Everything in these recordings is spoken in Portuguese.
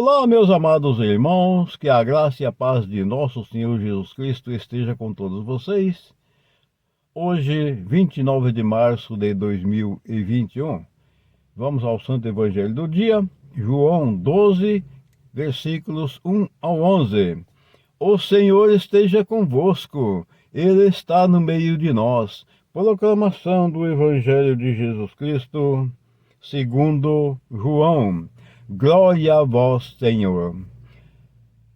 Olá, meus amados irmãos, que a graça e a paz de nosso Senhor Jesus Cristo esteja com todos vocês. Hoje, 29 de março de 2021, vamos ao Santo Evangelho do dia, João 12, versículos 1 ao 11. O Senhor esteja convosco, Ele está no meio de nós. Proclamação do Evangelho de Jesus Cristo, segundo João. Glória a vós, Senhor.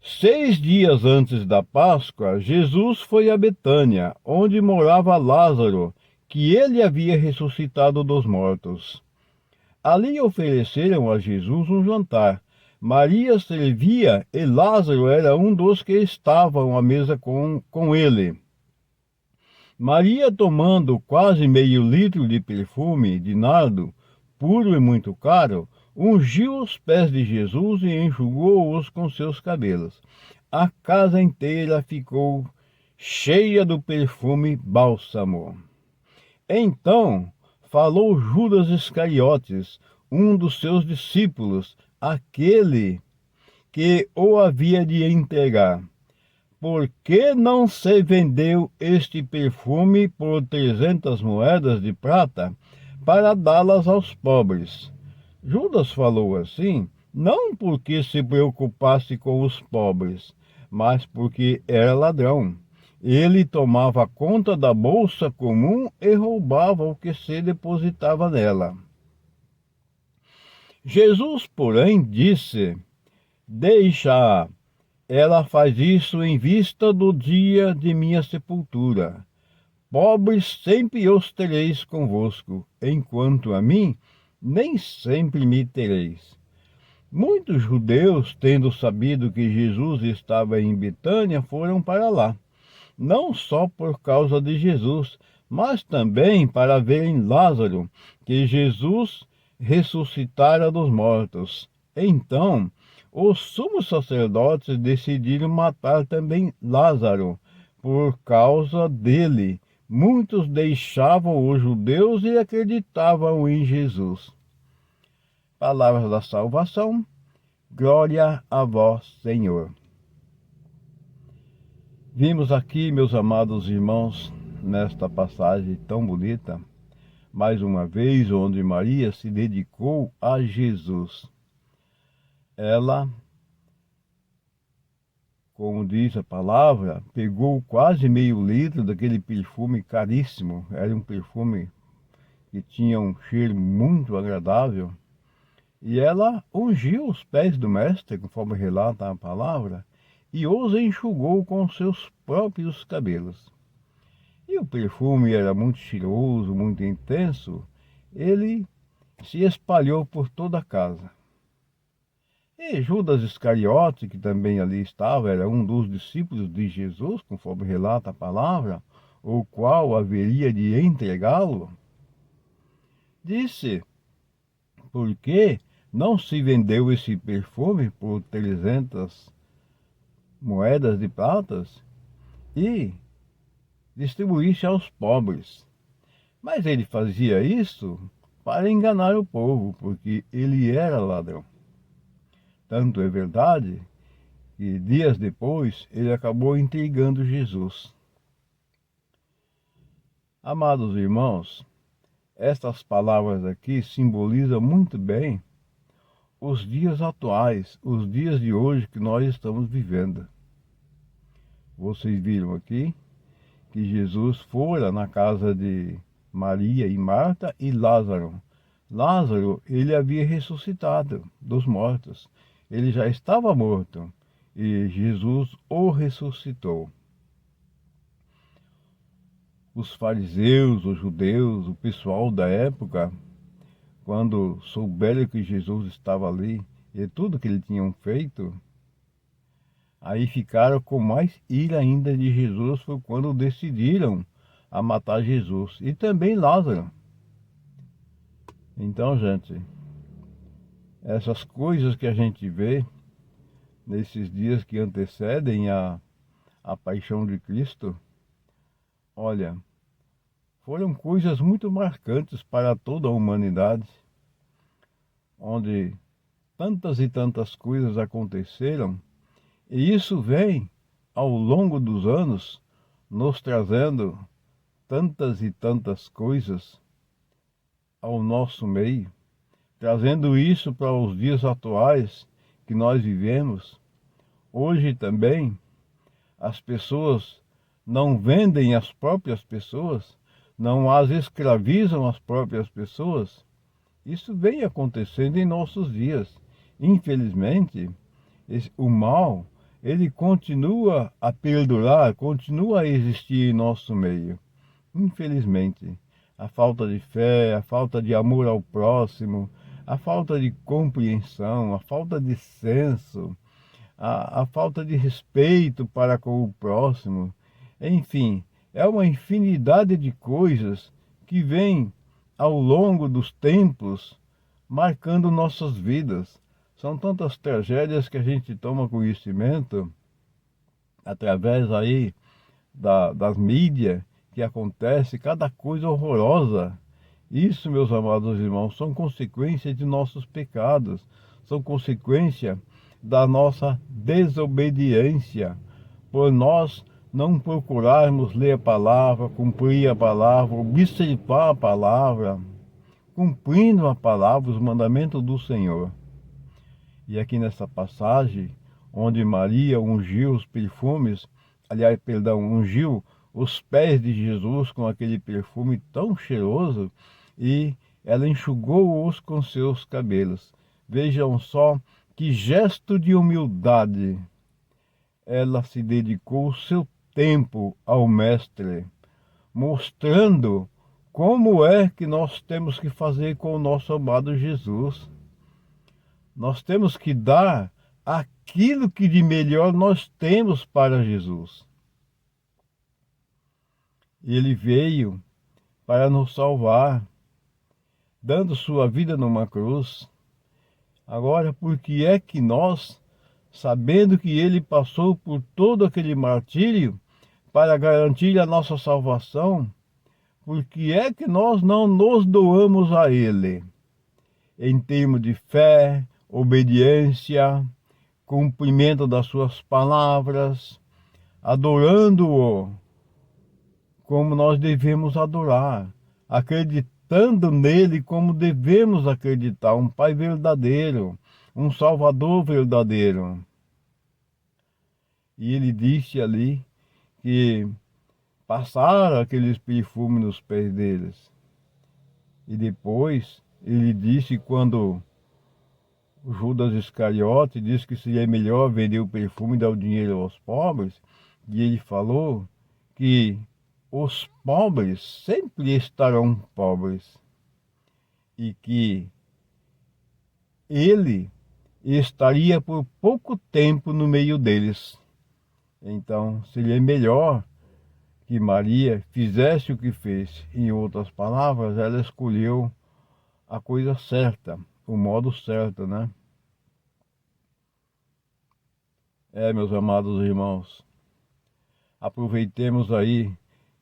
6 dias antes da Páscoa, Jesus foi a Betânia, onde morava Lázaro, que ele havia ressuscitado dos mortos. Ali ofereceram a Jesus um jantar. Maria servia e Lázaro era um dos que estavam à mesa com ele. Maria, tomando quase meio litro de perfume de nardo, puro e muito caro, ungiu os pés de Jesus e enxugou-os com seus cabelos. A casa inteira ficou cheia do perfume bálsamo. Então falou Judas Iscariotes, um dos seus discípulos, aquele que o havia de entregar. Por que não se vendeu este perfume por 300 moedas de prata para dá-las aos pobres? Judas falou assim, não porque se preocupasse com os pobres, mas porque era ladrão. Ele tomava conta da bolsa comum e roubava o que se depositava nela. Jesus, porém, disse, deixa-a. Ela faz isso em vista do dia de minha sepultura. Pobres sempre os tereis convosco, enquanto a mim, nem sempre me tereis. Muitos judeus, tendo sabido que Jesus estava em Betânia, foram para lá, não só por causa de Jesus, mas também para verem Lázaro, que Jesus ressuscitara dos mortos. Então, os sumos sacerdotes decidiram matar também Lázaro. Por causa dele, muitos deixavam os judeus e acreditavam em Jesus. Palavras da salvação, glória a vós, Senhor. Vimos aqui, meus amados irmãos, nesta passagem tão bonita, mais uma vez, onde Maria se dedicou a Jesus. Ela, como diz a palavra, pegou quase meio litro daquele perfume caríssimo. Era um perfume que tinha um cheiro muito agradável. E ela ungiu os pés do mestre, conforme relata a palavra, e os enxugou com seus próprios cabelos. E o perfume era muito cheiroso, muito intenso. Ele se espalhou por toda a casa. E Judas Iscariote, que também ali estava, era um dos discípulos de Jesus, conforme relata a palavra, o qual haveria de entregá-lo, disse, por que não se vendeu esse perfume por 300 moedas de pratas e distribuísse aos pobres? Mas ele fazia isso para enganar o povo, porque ele era ladrão. Tanto é verdade que dias depois ele acabou entregando Jesus. Amados irmãos, estas palavras aqui simbolizam muito bem os dias atuais, os dias de hoje que nós estamos vivendo. Vocês viram aqui que Jesus fora na casa de Maria e Marta e Lázaro. Lázaro, ele havia ressuscitado dos mortos. Ele já estava morto e Jesus o ressuscitou. Os fariseus, os judeus, o pessoal da época, quando souberam que Jesus estava ali e tudo que ele tinha feito, aí ficaram com mais ira ainda de Jesus, foi quando decidiram a matar Jesus e também Lázaro. Então, gente, essas coisas que a gente vê nesses dias que antecedem a paixão de Cristo, olha, foram coisas muito marcantes para toda a humanidade, onde tantas e tantas coisas aconteceram, e isso vem, ao longo dos anos, nos trazendo tantas e tantas coisas ao nosso meio, trazendo isso para os dias atuais que nós vivemos. Hoje também, as pessoas não vendem as próprias pessoas, não as escravizam as próprias pessoas. Isso vem acontecendo em nossos dias. Infelizmente, o mal, ele continua a perdurar, continua a existir em nosso meio. Infelizmente, a falta de fé, a falta de amor ao próximo, a falta de compreensão, a falta de senso, a falta de respeito para com o próximo, enfim, é uma infinidade de coisas que vêm ao longo dos tempos marcando nossas vidas. São tantas tragédias que a gente toma conhecimento através aí das mídias, que acontece cada coisa horrorosa. Isso, meus amados irmãos, são consequências de nossos pecados, são consequência da nossa desobediência, por nós não procurarmos ler a palavra, cumprir a palavra, observar a palavra, cumprindo a palavra, os mandamentos do Senhor. E aqui nessa passagem, onde Maria ungiu os perfumes, ungiu os pés de Jesus com aquele perfume tão cheiroso, e ela enxugou-os com seus cabelos. Vejam só que gesto de humildade. Ela se dedicou o seu tempo ao Mestre, mostrando como é que nós temos que fazer com o nosso amado Jesus. Nós temos que dar aquilo que de melhor nós temos para Jesus. Ele veio para nos salvar, dando sua vida numa cruz. Agora, por que é que nós, sabendo que ele passou por todo aquele martírio para garantir a nossa salvação, por que é que nós não nos doamos a ele? Em termos de fé, obediência, cumprimento das suas palavras, adorando-o como nós devemos adorar, acreditando nele como devemos acreditar, um Pai verdadeiro, um Salvador verdadeiro. E ele disse ali que passaram aqueles perfumes nos pés deles. E depois ele disse, quando o Judas Iscariote disse que seria melhor vender o perfume e dar o dinheiro aos pobres, e ele falou que os pobres sempre estarão pobres e que ele estaria por pouco tempo no meio deles. Então, seria melhor que Maria fizesse o que fez. Em outras palavras, ela escolheu a coisa certa, o modo certo, né? Meus amados irmãos, aproveitemos aí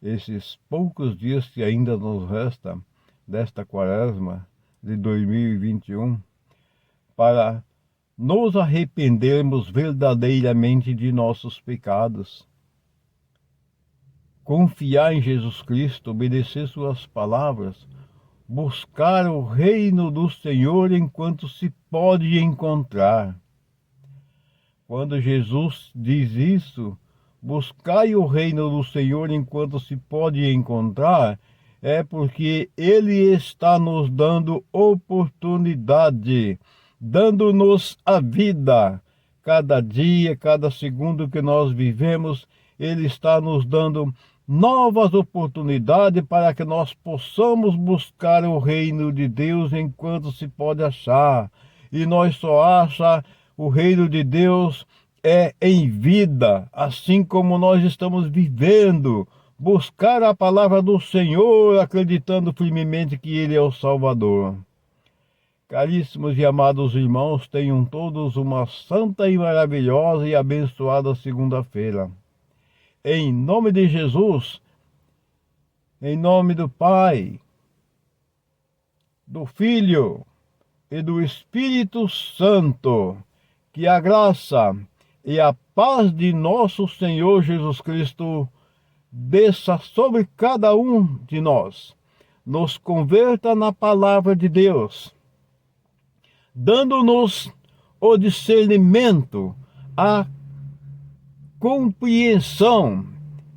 esses poucos dias que ainda nos resta desta quaresma de 2021 para nos arrependermos verdadeiramente de nossos pecados, confiar em Jesus Cristo, obedecer suas palavras, buscar o reino do Senhor enquanto se pode encontrar. Quando Jesus diz isso, buscai o reino do Senhor enquanto se pode encontrar, é porque Ele está nos dando oportunidade, dando-nos a vida. Cada dia, cada segundo que nós vivemos, Ele está nos dando novas oportunidades para que nós possamos buscar o reino de Deus enquanto se pode achar. E nós só achamos o reino de Deus em vida, assim como nós estamos vivendo. Buscar a palavra do Senhor, acreditando firmemente que Ele é o Salvador. Caríssimos e amados irmãos, tenham todos uma santa e maravilhosa e abençoada segunda-feira. Em nome de Jesus, em nome do Pai, do Filho e do Espírito Santo. Que a graça e a paz de nosso Senhor Jesus Cristo desça sobre cada um de nós, nos converta na palavra de Deus, dando-nos o discernimento, a compreensão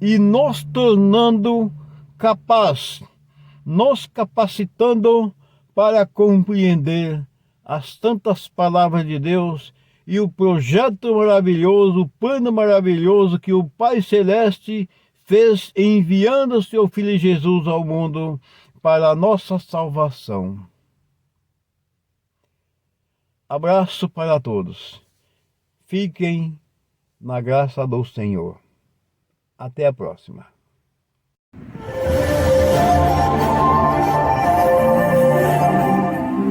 e nos tornando capaz, nos capacitando para compreender as tantas palavras de Deus e o projeto maravilhoso, o plano maravilhoso que o Pai Celeste fez enviando seu Filho Jesus ao mundo para a nossa salvação. Abraço para todos. Fiquem na graça do Senhor. Até a próxima.